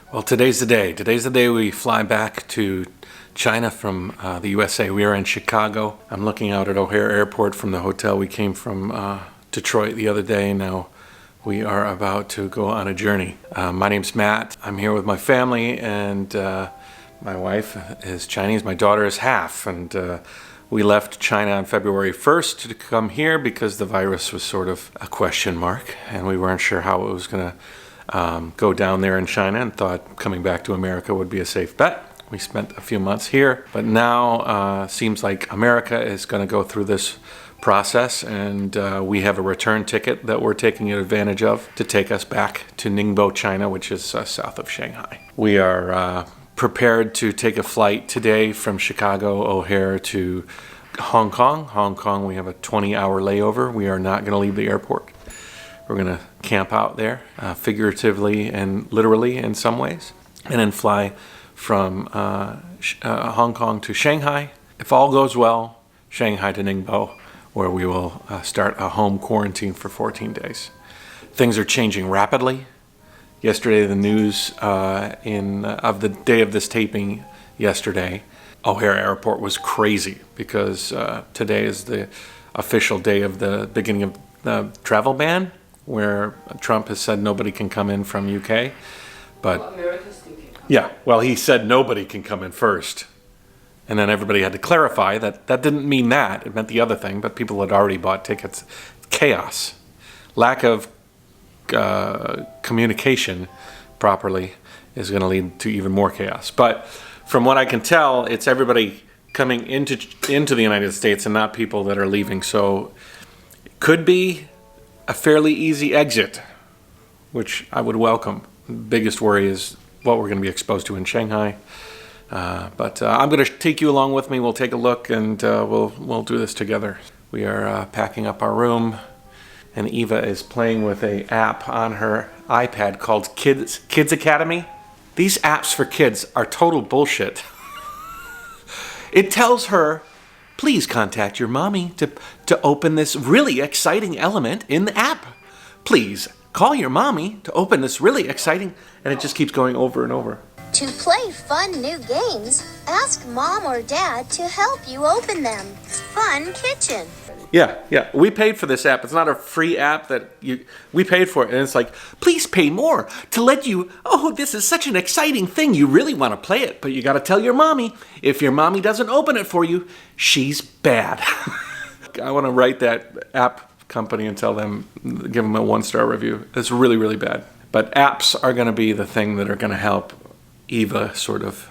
Well, today's the day. Today's the day we fly back to China from the USA. We are in Chicago. I'm looking out at O'Hare Airport from the hotel. We came from Detroit the other day. Now we are about to go on a journey. My name's Matt. I'm here with my family, and my wife is Chinese. My daughter is half, and we left China on February 1st to come here because the virus was sort of a question mark, and we weren't sure how it was going to go down there in China, and thought coming back to America would be a safe bet. We spent a few months here, but now seems like America is going to go through this process, and we have a return ticket that we're taking advantage of to take us back to Ningbo, China, which is south of Shanghai. We are prepared to take a flight today from Chicago O'Hare to Hong Kong. Hong Kong, we have a 20-hour layover. We are not going to leave the airport. We're going to camp out there, figuratively and literally in some ways, and then fly from Hong Kong to Shanghai. If all goes well, Shanghai to Ningbo, where we will start a home quarantine for 14 days. Things are changing rapidly. Yesterday, the news of the day of this taping yesterday, O'Hare Airport was crazy because today is the official day of the beginning of the travel ban, where Trump has said nobody can come in from UK. But well, America still can come. Yeah, well, he said nobody can come in first. And then everybody had to clarify that that didn't mean that. It meant the other thing, but people had already bought tickets. Chaos. Lack of communication properly is going to lead to even more chaos. But from what I can tell, it's everybody coming into the United States and not people that are leaving. So it could be a fairly easy exit, which I would welcome. The biggest worry is what we're going to be exposed to in Shanghai. But I'm going to take you along with me. We'll take a look, and we'll do this together. We are packing up our room, and Eva is playing with an app on her iPad called Kids Academy. These apps for kids are total bullshit. It tells her, please contact your mommy to open this really exciting element in the app. Please call your mommy to open this really exciting, and it just keeps going over and over. To play fun new games, ask mom or dad to help you open them. Fun kitchen. Yeah. We paid for this app. It's not a free app we paid for it. And it's like, please pay more to let you, this is such an exciting thing. You really want to play it, but you got to tell your mommy. If your mommy doesn't open it for you, she's bad. I want to write that app company and tell them, give them a 1-star review. It's really, really bad. But apps are going to be the thing that are going to help Eva sort of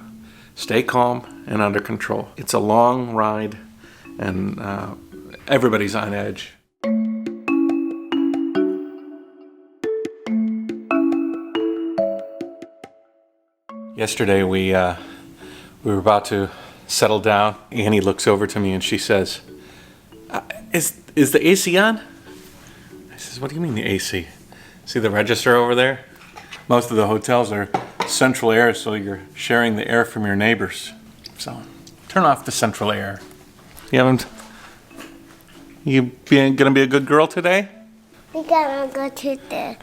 stay calm and under control. It's a long ride, and everybody's on edge. Yesterday we were about to settle down. Annie looks over to me and she says, is the AC on? I says, what do you mean the AC? See the register over there? Most of the hotels are central air, so you're sharing the air from your neighbors. So turn off the central air. You gonna be a good girl today? We're gonna go to the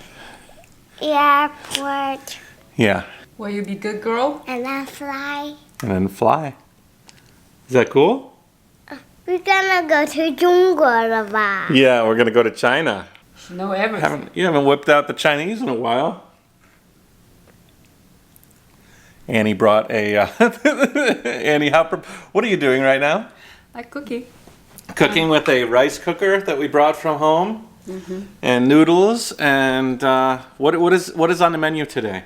airport. Yeah. Will you be good girl? And then fly. And then fly. Is that cool? We're gonna go to 中国了吧? Yeah, we're gonna go to China. You know everything. You haven't whipped out the Chinese in a while. Annie brought a Annie, what are you doing right now? Like cookie. Cooking with a rice cooker that we brought from home, and noodles, and what is on the menu today?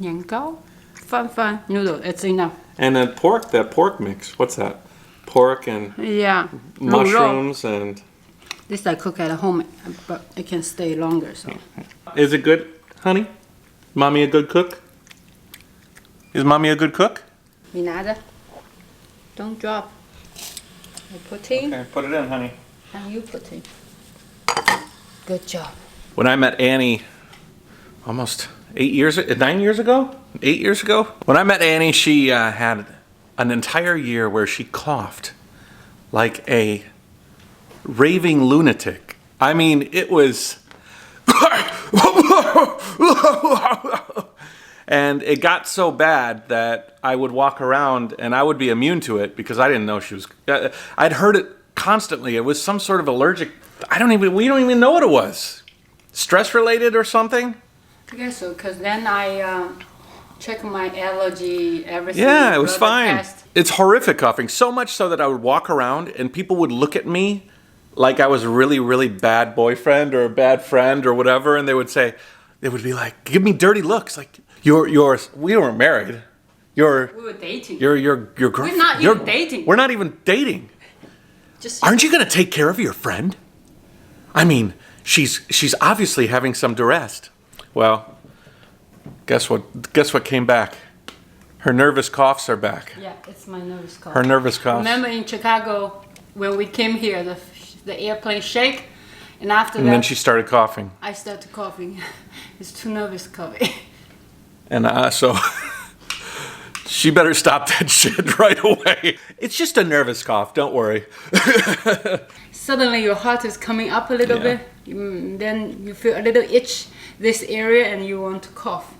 年糕, fun noodle. It's enough. And then that pork mix. What's that? Pork and mushrooms and. This I cook at home, but it can stay longer. So. Is it good, honey? Mommy a good cook? Is mommy a good cook? Vinada. Don't drop. You put in. Okay, put it in, honey. And you put in. Good job. When I met Annie almost 9 years ago? 8 years ago? When I met Annie, she had an entire year where she coughed like a raving lunatic. I mean, it was And it got so bad that I would walk around and I would be immune to it because I didn't know she was. I'd heard it constantly. It was some sort of allergic. We don't even know what it was. Stress related or something? I guess so, because then I check my allergy, everything. Yeah, it was blood fine. test. It's horrific coughing. So much so that I would walk around and people would look at me like I was a really, really bad boyfriend or a bad friend or whatever. And they would be like, give me dirty looks. Like, we weren't married. We were dating. Your girlfriend. We're not even dating. We're not even dating. Just Aren't you going to take care of your friend? I mean, she's obviously having some duress. Well, guess what came back? Her nervous coughs are back. Yeah, it's my nervous cough. Her nervous coughs. Remember in Chicago when we came here, the airplane shake, and after And that, then she started coughing. I started coughing. It's too nervous coughing. And so she better stop that shit right away. It's just a nervous cough, don't worry. Suddenly your heart is coming up a little bit. Then you feel a little itch this area and you want to cough.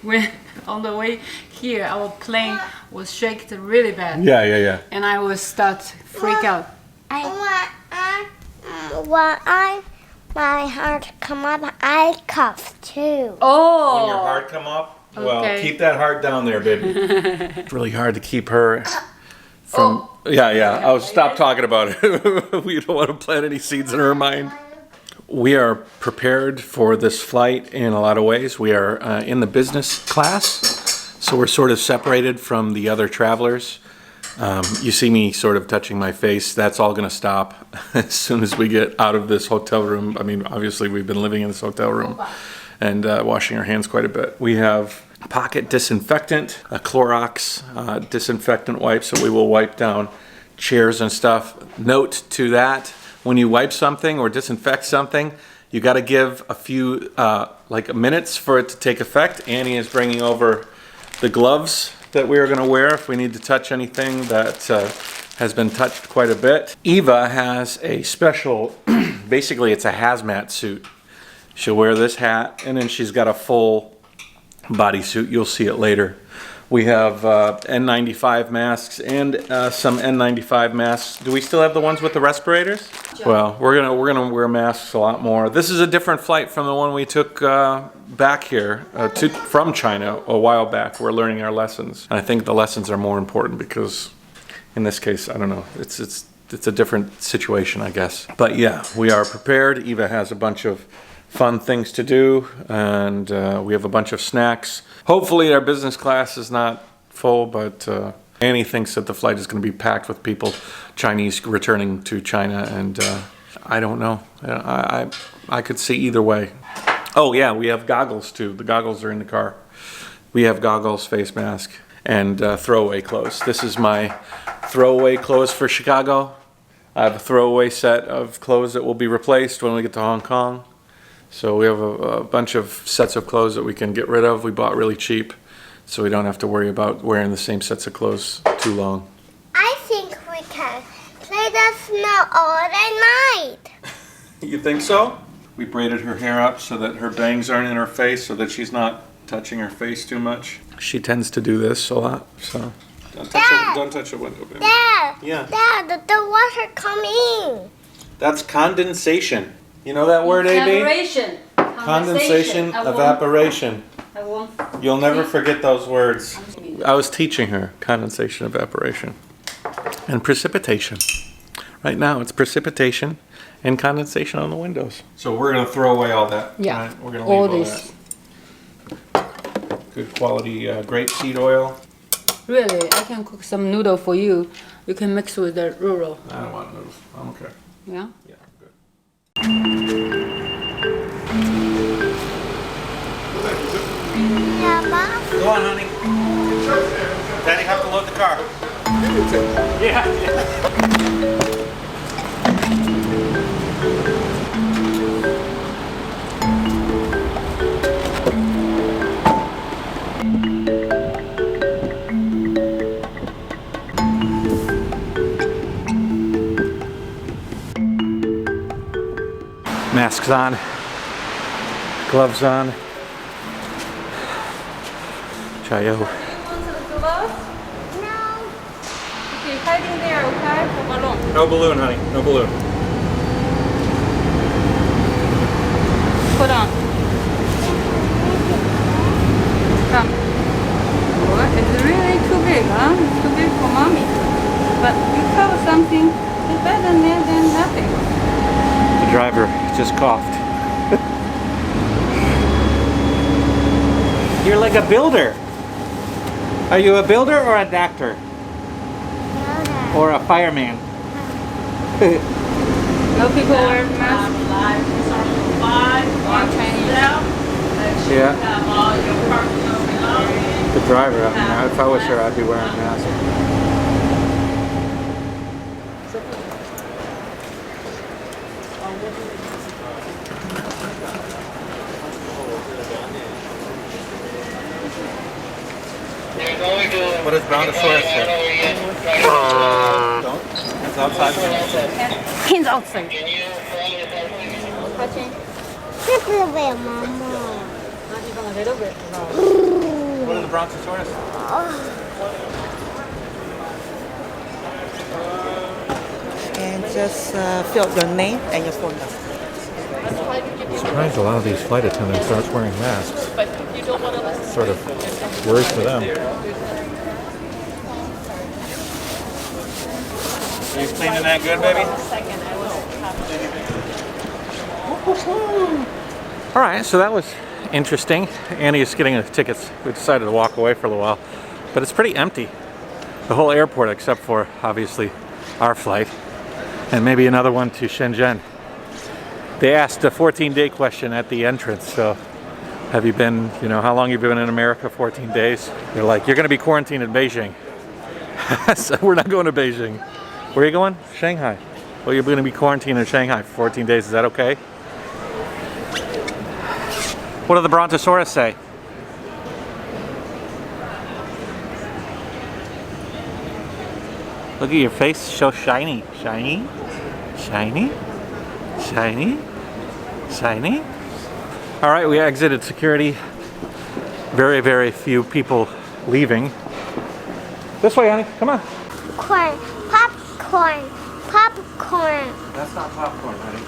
When on the way here, our plane was shaken really bad. Yeah. And I was start freak out. My heart come up, I cough too. Oh! When your heart come up, well, Okay. keep that heart down there, baby. It's really hard to keep her from... Yeah. I'll stop talking about it. We don't want to plant any seeds in her mind. We are prepared for this flight in a lot of ways. We are in the business class, so we're sort of separated from the other travelers. You see me sort of touching my face. That's all going to stop as soon as we get out of this hotel room. I mean, obviously, we've been living in this hotel room and washing our hands quite a bit. We have pocket disinfectant, a Clorox disinfectant wipes, so we will wipe down chairs and stuff. Note to that, when you wipe something or disinfect something, you got to give a few minutes for it to take effect. Annie is bringing over the gloves that we are going to wear if we need to touch anything that has been touched quite a bit. Eva has a special, basically it's a hazmat suit. She'll wear this hat and then she's got a full bodysuit. You'll see it later. We have N95 masks and some N95 masks. Do we still have the ones with the respirators? Well, we're gonna wear masks a lot more. This is a different flight from the one we took back here from China a while back. We're learning our lessons, and I think the lessons are more important because, in this case, I don't know. It's a different situation, I guess. But yeah, we are prepared. Eva has a bunch of fun things to do, and we have a bunch of snacks. Hopefully our business class is not full, but Annie thinks that the flight is going to be packed with people, Chinese returning to China, and I don't know. I could see either way. Oh yeah, we have goggles too. The goggles are in the car. We have goggles, face mask, and throwaway clothes. This is my throwaway clothes for Chicago. I have a throwaway set of clothes that will be replaced when we get to Hong Kong. So we have a bunch of sets of clothes that we can get rid of. We bought really cheap, so we don't have to worry about wearing the same sets of clothes too long. I think we can play the snow all the night. You think so? We braided her hair up so that her bangs aren't in her face, so that she's not touching her face too much. She tends to do this a lot, so don't touch the window, baby. Dad, Yeah. Dad, the water coming. That's condensation. You know that word, AB? Evaporation. Condensation, evaporation. I won't. You'll never forget those words. I was teaching her condensation, evaporation, and precipitation. Right now it's precipitation and condensation on the windows. So we're going to throw away all that. Yeah, Right? We're going to all leave all this. that. Good quality grapeseed oil. Really, I can cook some noodle for you. You can mix with the rural. I don't want noodles. I'm okay. Yeah? Yeah, I'm good. Yeah, Mom. Go on, honey. Daddy, have to load the car. Yeah. Masks on, gloves on. Jayoe. No. Okay, hiding there, okay? For balloon. No balloon, honey. No balloon. Put on. Come. What? It's really too big, huh? It's too big for mommy. But you cover something. It's better than nothing. The driver just coughed. You're like a builder. Are you a builder or a doctor? Or a fireman? No people wear masks. All Chinese. Yeah. The driver, I mean, if I was her, I'd be wearing a mask. What does Brontosaurus say? Don't? It's outside. Hands outside. Just a little bit, Mama. Not even a little bit. What does the Brontosaurus say? And just fill out your name and your phone number. Surprised a lot of these flight attendants aren't wearing masks. Sort of worries for them. Are you cleaning that good, baby? All right, so that was interesting. Annie's getting the tickets. We decided to walk away for a little while, but it's pretty empty. The whole airport, except for obviously our flight, and maybe another one to Shenzhen. They asked a 14-day question at the entrance. So, have you been? You know, how long have you been in America? 14 days. They're like, you're going to be quarantined in Beijing. So we're not going to Beijing. Where are you going? Shanghai. Well, you're going to be quarantined in Shanghai for 14 days. Is that okay? What did the Brontosaurus say? Look at your face, so shiny. Shiny? Shiny? Shiny? Shiny? All right, we exited security. Very, very few people leaving. This way, honey, come on. Corn. Popcorn. Popcorn. That's not popcorn, honey.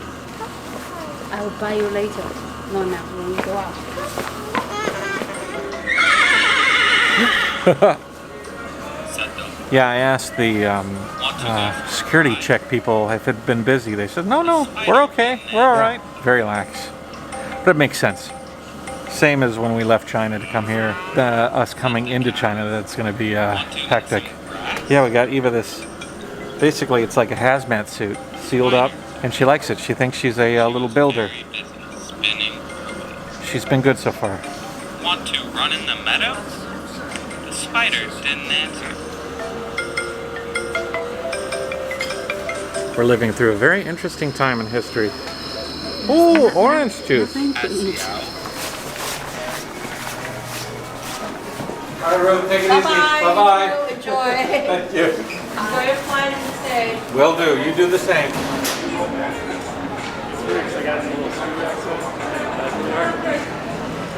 I will buy you later. No, now when we go out. Yeah, I asked the security check people if it had been busy. They said, no, we're okay. We're all right. Very lax. But it makes sense. Same as when we left China to come here. Us coming into China, that's going to be hectic. Yeah, we got Eva this. Basically, it's like a hazmat suit, sealed up, and she likes it. She thinks she's a little builder. She's been good so far. Want to run in the meadows? The spiders didn't answer. We're living through a very interesting time in history. Ooh, orange juice. Nothing to eat. All right, Ruth, take it easy. Bye-bye. Enjoy. Thank you. Enjoy your flight and stay. Will do. You do the same.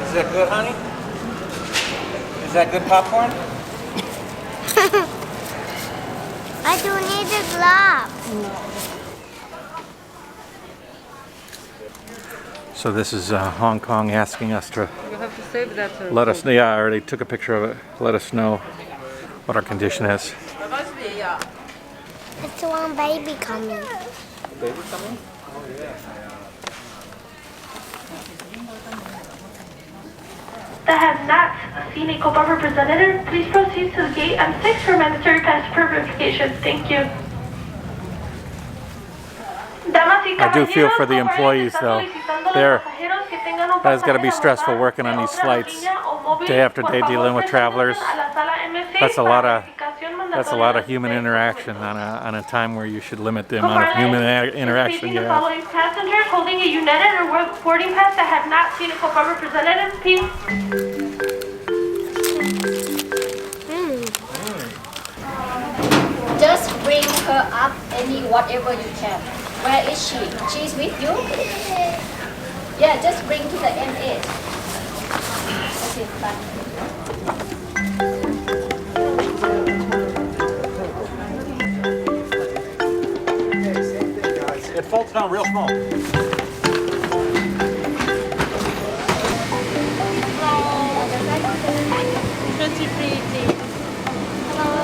Is that good, honey? Is that good popcorn? I don't need the gloves. So this is Hong Kong asking us to You have to save that. let us. Yeah, I already took a picture of it. Let us know what our condition is. It's one baby coming. Baby coming? That has not seen a COPA representative, please proceed to the gate M6 for mandatory passport verification. Thank you. I do feel for the employees, though. That's got to be stressful working on these flights day after day, dealing with travelers. That's a lot of human interaction on a time where you should limit the amount of human interaction you have. Passengers holding a United or boarding pass that have not seen a COPA representative, please. Just bring her up whatever you can. Where is she? She's with you? Yeah, just bring to the end edge. Okay, fine. It folds down real small.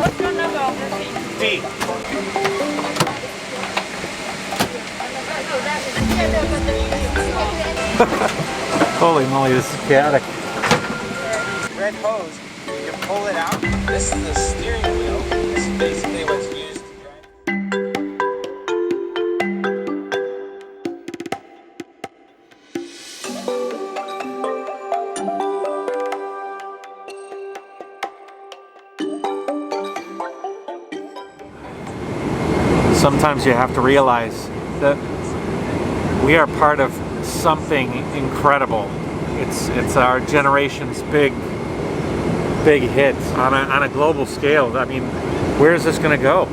What's your number of the seat? D. Holy moly, this is chaotic. Red hose, you can pull it out. This is the steering wheel. This is basically what's used to drive. Sometimes you have to realize that we are part of something incredible. It's our generation's big hit on a global scale. I mean, where is this going to go?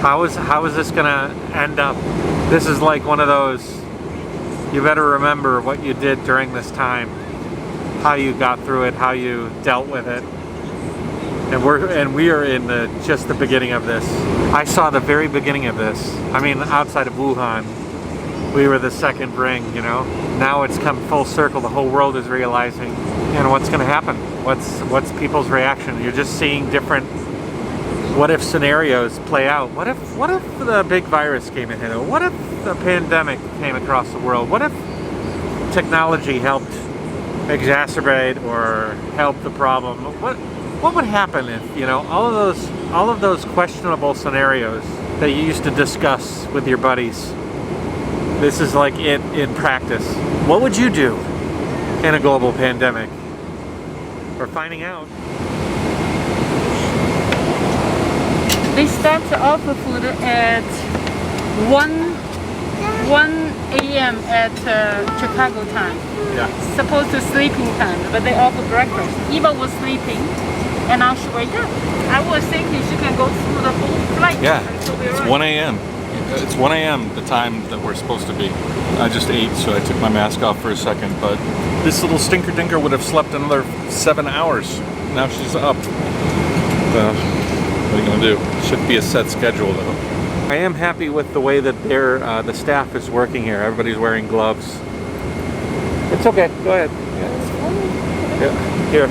How is this going to end up? This is like one of those, you better remember what you did during this time, how you got through it, how you dealt with it. And we are in just the beginning of this. I saw the very beginning of this. I mean, outside of Wuhan, we were the second ring, you know. Now it's come full circle. The whole world is realizing, you know, what's going to happen. What's people's reaction? You're just seeing different what if scenarios play out. What if the big virus came in here? What if the pandemic came across the world? What if technology helped exacerbate or help the problem? What would happen if, you know, all of those questionable scenarios that you used to discuss with your buddies? This is like it in practice. What would you do in a global pandemic? We're finding out. They start to offer food at 1 a.m. at Chicago time. Yeah. Supposed to sleeping time, but they offer breakfast. Eva was sleeping, and now she wake up. I was thinking she can go through the whole flight. Yeah, until we it's arrive. 1 a.m. It's 1 a.m. the time that we're supposed to be. I just ate, so I took my mask off for a second, but this little stinker dinker would have slept another 7 hours. Now she's up. Well, what are you gonna do? Should be a set schedule though. I am happy with the way that the staff is working here. Everybody's wearing gloves. It's okay. Go ahead. Yeah. Here.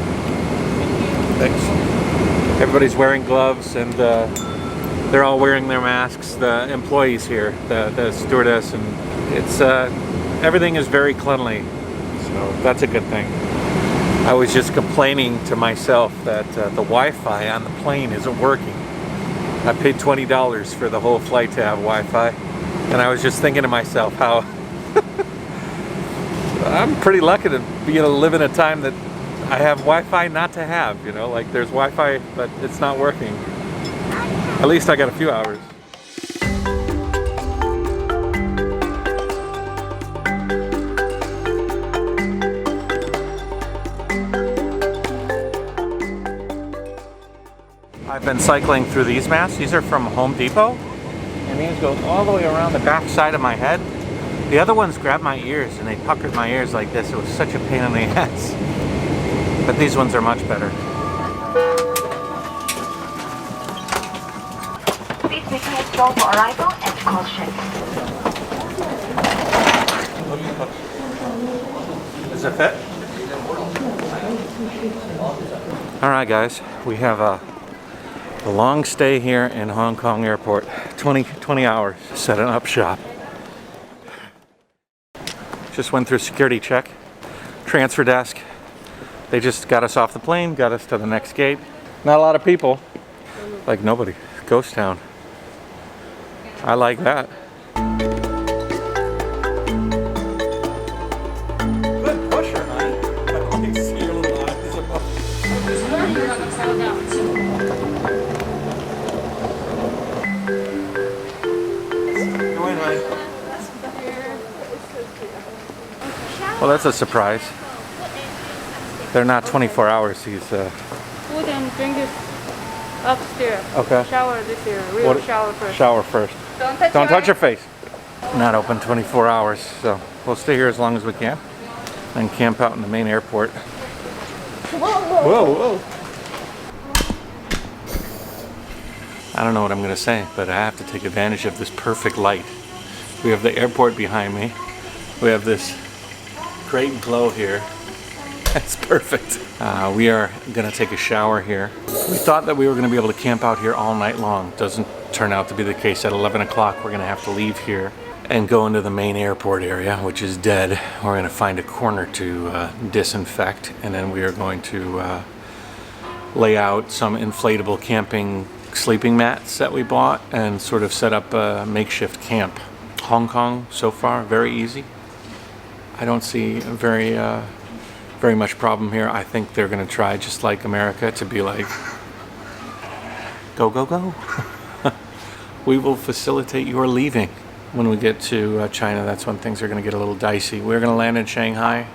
Thanks. Everybody's wearing gloves, and they're all wearing their masks. The employees here, the stewardess, and it's everything is very cleanly. So that's a good thing. I was just complaining to myself that the Wi-Fi on the plane isn't working. I paid $20 for the whole flight to have Wi-Fi, and I was just thinking to myself how I'm pretty lucky to be able to live in a time that I have Wi-Fi not to have, you know, like there's Wi-Fi but it's not working. At least I got a few hours. I've been cycling through these masks. These are from Home Depot, and these go all the way around the back side of my head. The other ones grabbed my ears and they puckered my ears like this. It was such a pain in the ass. But these ones are much better. Please make your stall for arrival and caution. Does it fit? Alright guys, we have a long stay here in Hong Kong airport. 20 hours setting up shop. Just went through security check. Transfer desk. They just got us off the plane, got us to the next gate. Not a lot of people. Like nobody. Ghost town. I like that. Good pusher, honey. I only see your little eyes above. Go in, honey. Well, that's a surprise. They're not 24 hours, these Food and drink is upstairs. Okay. Shower this year. Real shower first. Shower first. Don't touch your face. Not open 24 hours, so we'll stay here as long as we can and camp out in the main airport. Whoa, whoa. I don't know what I'm going to say, but I have to take advantage of this perfect light. We have the airport behind me. We have this great glow here. That's perfect. We are going to take a shower here. We thought that we were going to be able to camp out here all night long. Doesn't turn out to be the case. At 11 o'clock, we're going to have to leave here and go into the main airport area, which is dead. We're going to find a corner to disinfect, and then we are going to lay out some inflatable camping sleeping mats that we bought and sort of set up a makeshift camp. Hong Kong so far, very easy. I don't see very much problem here. I think they're going to try, just like America, to be like, go, go, go. We will facilitate your leaving. When we get to China, that's when things are going to get a little dicey. We're going to land in Shanghai,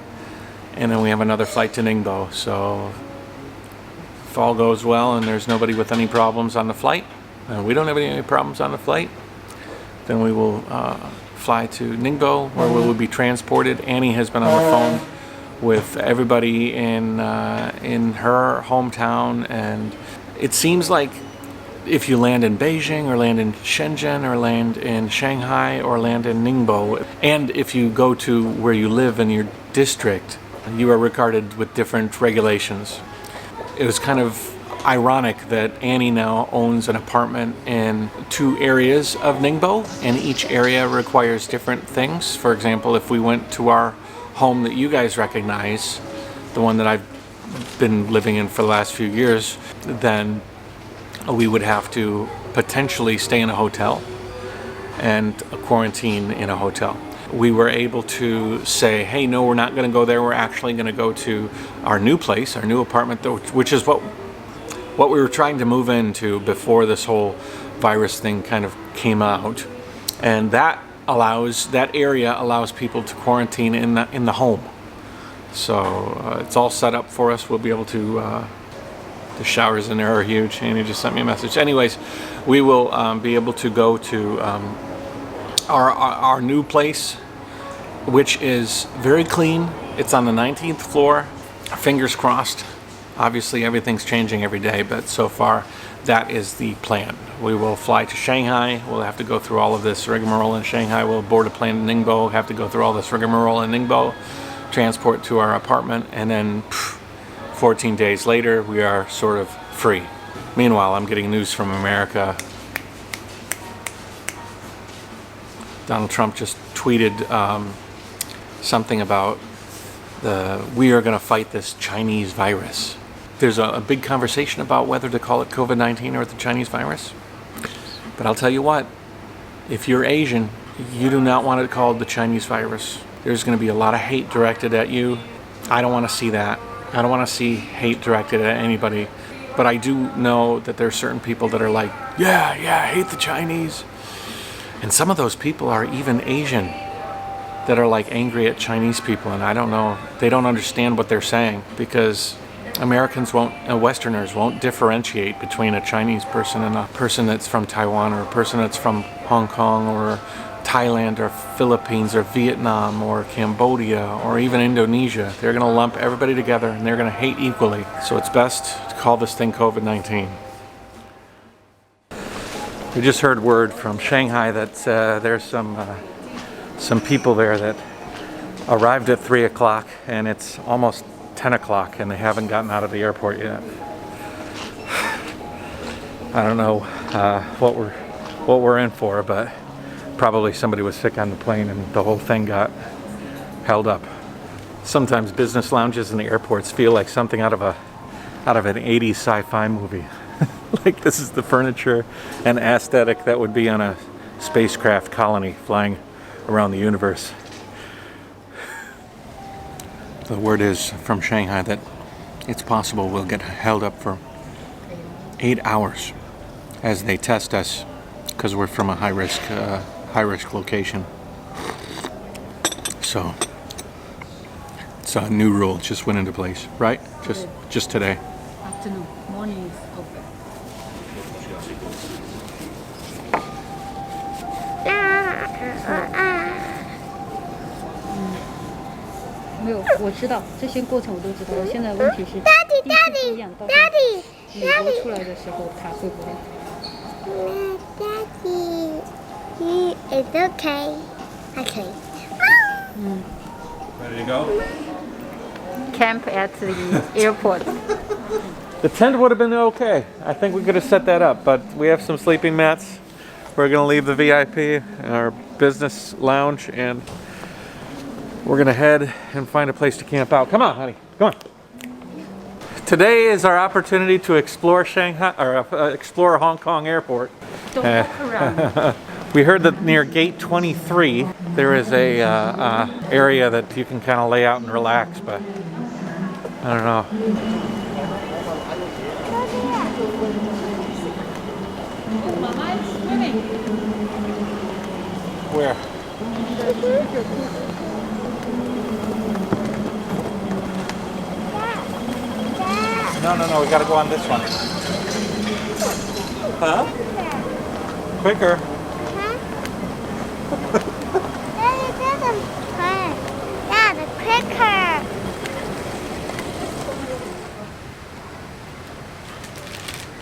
and then we have another flight to Ningbo. So if all goes well and there's nobody with any problems on the flight, and we don't have any problems on the flight, then we will fly to Ningbo, where we will be transported. Annie has been on the phone with everybody in her hometown, and it seems like if you land in Beijing or land in Shenzhen or land in Shanghai or land in Ningbo, and if you go to where you live in your district, you are regarded with different regulations. It was kind of ironic that Annie now owns an apartment in 2 areas of Ningbo, and each area requires different things. For example, if we went to our home that you guys recognize, the one that I've been living in for the last few years, then we would have to potentially stay in a hotel and quarantine in a hotel. We were able to say, hey, no, we're not going to go there. We're actually going to go to our new place, our new apartment, which is what we were trying to move into before this whole virus thing kind of came out. And that area allows people to quarantine in the home. So it's all set up for us. We'll be able to, the showers in there are huge. Annie just sent me a message. Anyways, we will be able to go to our new place, which is very clean. It's on the 19th floor. Fingers crossed. Obviously everything's changing every day, but so far that is the plan. We will fly to Shanghai. We'll have to go through all of this rigmarole in Shanghai. We'll board a plane in Ningbo, have to go through all this rigmarole in Ningbo, transport to our apartment, and then 14 days later we are sort of free. Meanwhile, I'm getting news from America. Donald Trump just tweeted something about we are going to fight this Chinese virus. There's a big conversation about whether to call it COVID-19 or the Chinese virus. But I'll tell you what, if you're Asian, you do not want it called the Chinese virus. There's going to be a lot of hate directed at you. I don't want to see that. I don't want to see hate directed at anybody. But I do know that there are certain people that are like, yeah, I hate the Chinese. And some of those people are even Asian that are like angry at Chinese people. And I don't know, they don't understand what they're saying, because Americans Westerners won't differentiate between a Chinese person and a person that's from Taiwan, or a person that's from Hong Kong or Thailand or Philippines or Vietnam or Cambodia or even Indonesia. They're going to lump everybody together and they're going to hate equally. So it's best to call this thing COVID-19. We just heard word from Shanghai that there's some people there that arrived at 3 o'clock and it's almost 10 o'clock and they haven't gotten out of the airport yet. I don't know what we're in for, but probably somebody was sick on the plane and the whole thing got held up. Sometimes business lounges in the airports feel like something out of an 80s sci-fi movie. Like this is the furniture and aesthetic that would be on a spacecraft colony flying around the universe. The word is from Shanghai that it's possible we'll get held up for 8 hours as they test us, because we're from a high risk location. So it's a new rule just went into place, right? Just today. Afternoon, morning is open. 没有，我知道这些过程我都知道。我现在问题是，第一次不一样，到时候美国出来的时候，他会不会？ Daddy. It's okay. Okay. Ready to go? Camp at the airport. The tent would have been okay. I think we could have set that up, but we have some sleeping mats. We're gonna leave the VIP, our business lounge, and we're gonna head and find a place to camp out. Come on, honey, come on. Today is our opportunity to explore Shanghai, or explore Hong Kong Airport. Don't walk around. We heard that near gate 23 there is a area that you can kind of lay out and relax, but I don't know. Mama is swimming. Where? No, we gotta go on this one. Huh? Quicker. Daddy doesn't play. Yeah, the quicker.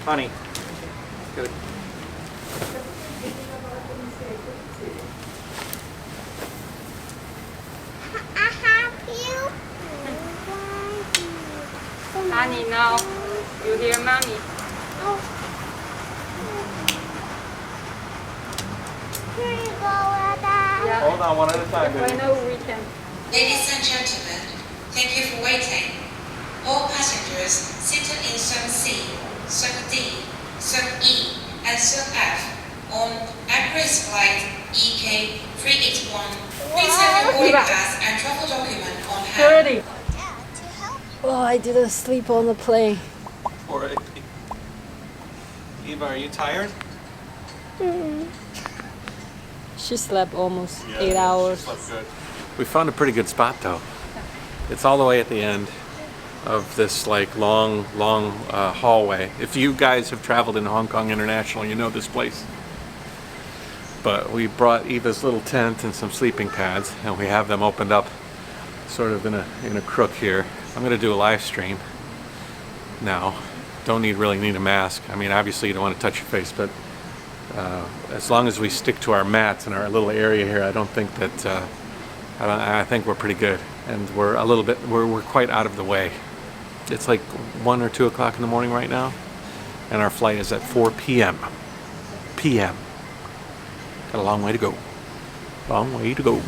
Honey. Good. I have you. Honey, now you hear mommy. Here you go, Ada. Yeah. Hold on, one at a time, I baby. know we can. Ladies and gentlemen, thank you for waiting. All passengers seated in Zone C, Zone D, Zone E, and Zone F on Everest flight EK 381. Please have your boarding pass and travel document on hand. 30. Oh, I didn't sleep on the plane. Poor Eva, are you tired? She slept almost 8 hours. Slept good. We found a pretty good spot though. It's all the way at the end of this like long hallway. If you guys have traveled in Hong Kong International, you know this place. But we brought Eva's little tent and some sleeping pads, and we have them opened up sort of in a crook here. I'm gonna do a live stream now. Don't really need a mask. I mean, obviously you don't want to touch your face, but as long as we stick to our mats and our little area here, I don't think that I think we're pretty good, and we're a little bit we're quite out of the way. It's like 1 or 2 o'clock in the morning right now, and our flight is at 4 p.m. Got a long way to go. Long way to go.